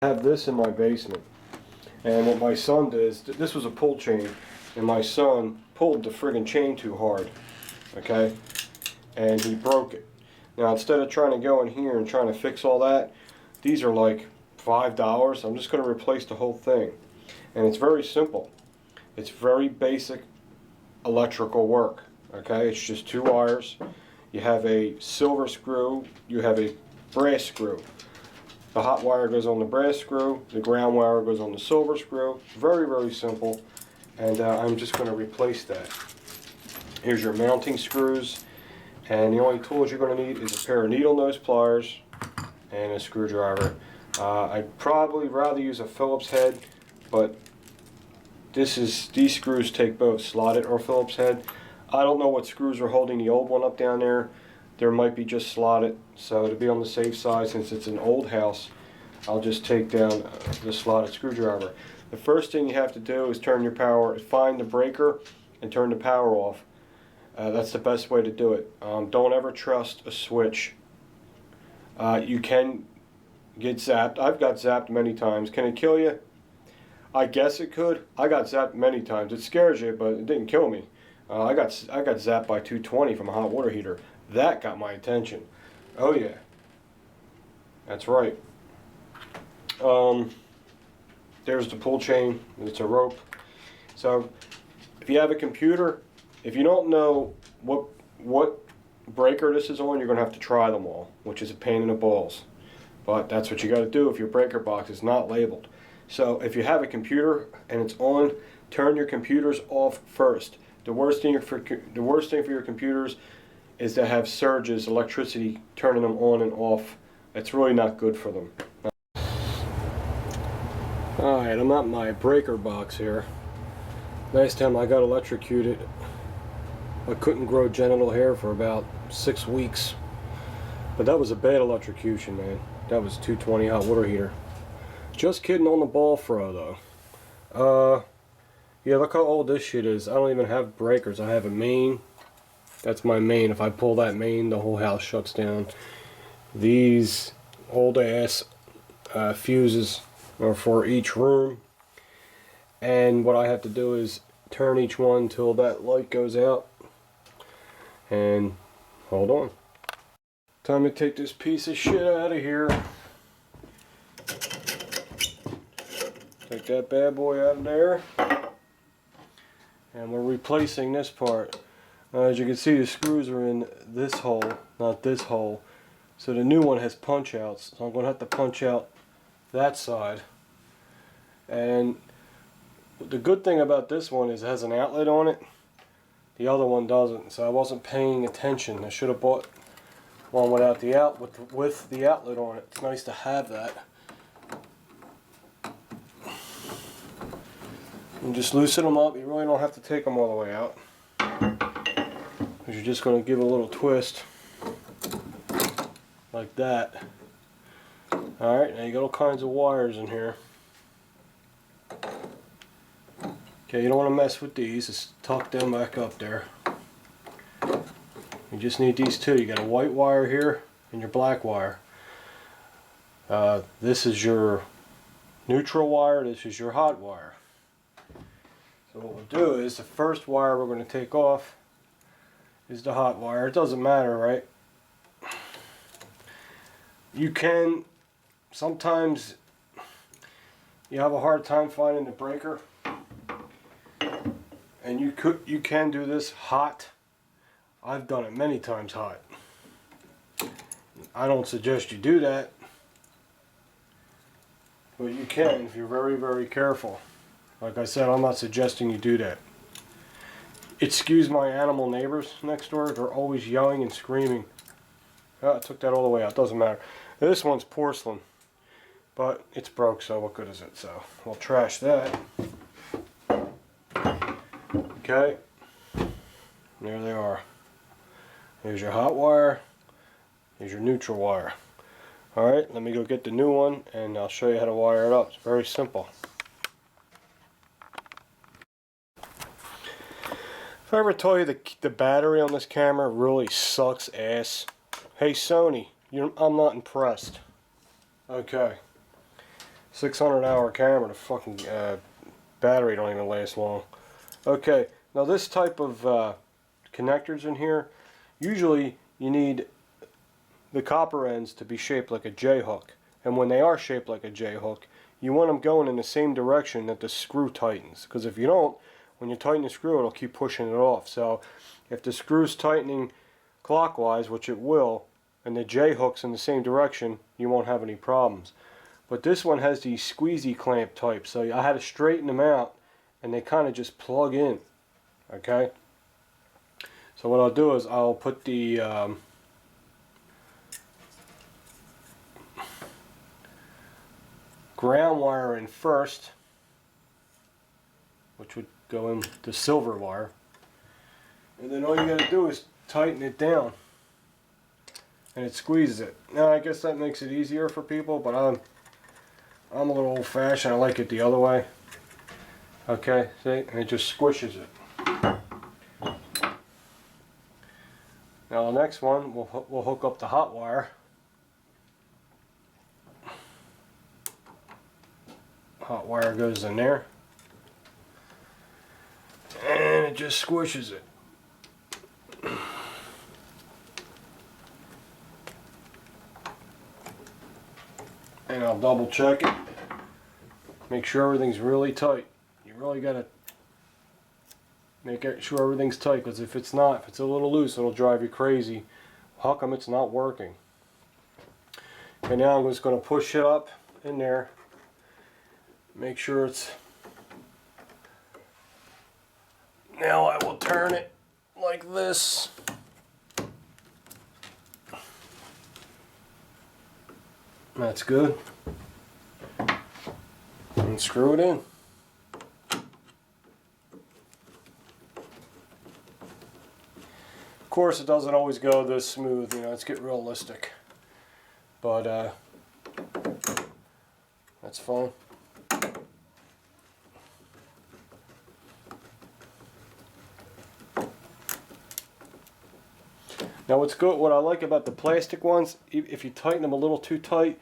I have this in my basement, and what my son did is, this was a pull chain, and my son pulled the friggin' chain too hard, okay, and he broke it. Now instead of trying to go in here and trying to fix all that, these are like $5. I'm just going to replace the whole thing, and it's very simple. It's very basic electrical work, okay. It's just two wires. You have a silver screw, you have a brass screw. The hot wire goes on the brass screw, the ground wire goes on the silver screw. Very, very simple. And I'm just going to replace that. Here's your mounting screws. And the only tools you're going to need is a pair of needle nose pliers and a screwdriver. I'd probably rather use a Phillips head, but these screws take both slotted or Phillips head. I don't know what screws are holding the old one up down there. There might be just slotted, so to be on the safe side, since it's an old house, I'll just take down the slotted screwdriver. The first thing you have to do is find the breaker and turn the power off. That's the best way to do it. Don't ever trust a switch. You can get zapped. I've got zapped many times. Can it kill you? I guess it could. I got zapped many times. It scares you, but it didn't kill me. I got zapped by 220 from a hot water heater. That got my attention. Oh yeah, that's right. There's the pull chain. It's a rope. So if you have a computer, if you don't know what breaker this is on, you're gonna have to try them all, which is a pain in the balls. But that's what you got to do if your breaker box is not labeled. So if you have a computer and it's on, turn your computers off first. The worst thing for your computers is to have surges, electricity turning them on and off. It's really not good for them. Alright, I'm at my breaker box here. Last time I got electrocuted, I couldn't grow genital hair for about 6 weeks. But that was a bad electrocution, man. That was 220 hot water heater. Just kidding on the ball throw, though. Yeah, look how old this shit is. I don't even have breakers. I have a main. That's my main. If I pull that main, the whole house shuts down. These old ass fuses are for each room. And what I have to do is turn each one till that light goes out. And hold on. Time to take this piece of shit out of here. Take that bad boy out of there. And we're replacing this part. As you can see, the screws are in this hole, not this hole. So the new one has punch outs. So I'm going to have to punch out that side. And the good thing about this one is it has an outlet on it. The other one doesn't. So I wasn't paying attention. I should have bought one without the with the outlet on it. It's nice to have that. And just loosen them up. You really don't have to take them all the way out. You're just going to give a little twist like that. Alright, now you got all kinds of wires in here. Okay, you don't want to mess with these. Just tuck them back up there. You just need these two. You got a white wire here and your black wire. This is your neutral wire. This is your hot wire. So what we'll do is the first wire we're going to take off is the hot wire. It doesn't matter, right? You can sometimes you have a hard time finding the breaker, and you can do this hot. I've done it many times hot. I don't suggest you do that, but you can if you're very, very careful. Like I said, I'm not suggesting you do that. Excuse my animal neighbors next door. They're always yelling and screaming. Oh, I took that all the way out. Doesn't matter. This one's porcelain, but it's broke, so what good is it? So we'll trash that. Okay. There they are. Here's your hot wire. Here's your neutral wire. Alright, let me go get the new one, and I'll show you how to wire it up. It's very simple. If I ever told you the battery on this camera really sucks ass, hey Sony, I'm not impressed. Okay. 600-hour camera. The fucking battery don't even last long. Okay, now this type of connectors in here, usually you need the copper ends to be shaped like a J-hook. And when they are shaped like a J-hook, you want them going in the same direction that the screw tightens. Because if you don't, when you tighten the screw, it'll keep pushing it off. So if the screw's tightening clockwise, which it will, and the J-hook's in the same direction, you won't have any problems. But this one has these squeezy clamp type, so I had to straighten them out, and they kind of just plug in. Okay? So what I'll do is I'll put the ground wire in first, which would go in the silver wire, and then all you got to do is tighten it down, and it squeezes it. Now I guess that makes it easier for people, but I'm a little old-fashioned. I like it the other way. Okay, see, and it just squishes it. Now the next one, we'll hook up the hot wire. Hot wire goes in there, and it just squishes it. And I'll double check it. Make sure everything's really tight. You really gotta make sure everything's tight, because if it's not, if it's a little loose, it'll drive you crazy. How come it's not working? And now I'm just going to push it up in there. Make sure it's... Now I will turn it like this. That's good. And screw it in. Of course, it doesn't always go this smooth, you know, let's get realistic. But, that's fine. Now what's good, what I like about the plastic ones, if you tighten them a little too tight,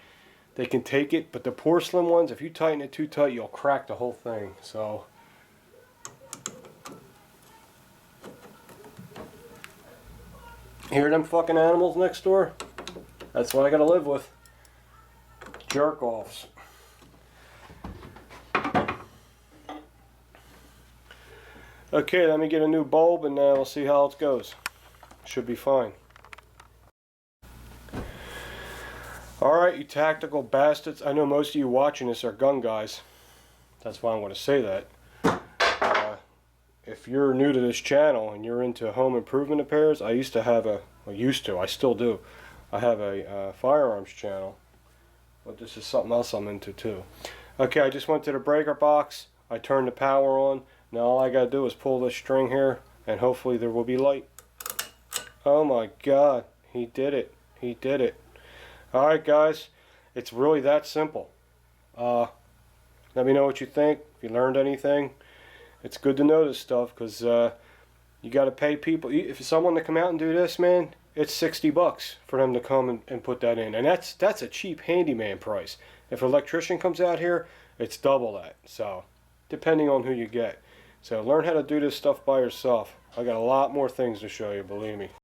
they can take it, but the porcelain ones, if you tighten it too tight, you'll crack the whole thing. So hear them fucking animals next door? That's what I gotta live with. Jerk-offs. Okay, let me get a new bulb and we'll see how it goes. Should be fine. Alright, you tactical bastards. I know most of you watching this are gun guys. That's why I'm going to say that. If you're new to this channel and you're into home improvement repairs, I used to have a, I still do. I have a firearms channel. But this is something else I'm into too. Okay, I just went to the breaker box. I turned the power on. Now all I got to do is pull this string here and hopefully there will be light. Oh my God, he did it. He did it. Alright guys, it's really that simple. Let me know what you think, if you learned anything. It's good to know this stuff, because you got to pay people. If someone to come out and do this, man, it's $60 for them to come and put that in. And that's a cheap handyman price. If an electrician comes out here, it's double that. So, depending on who you get. So learn how to do this stuff by yourself. I got a lot more things to show you, believe me.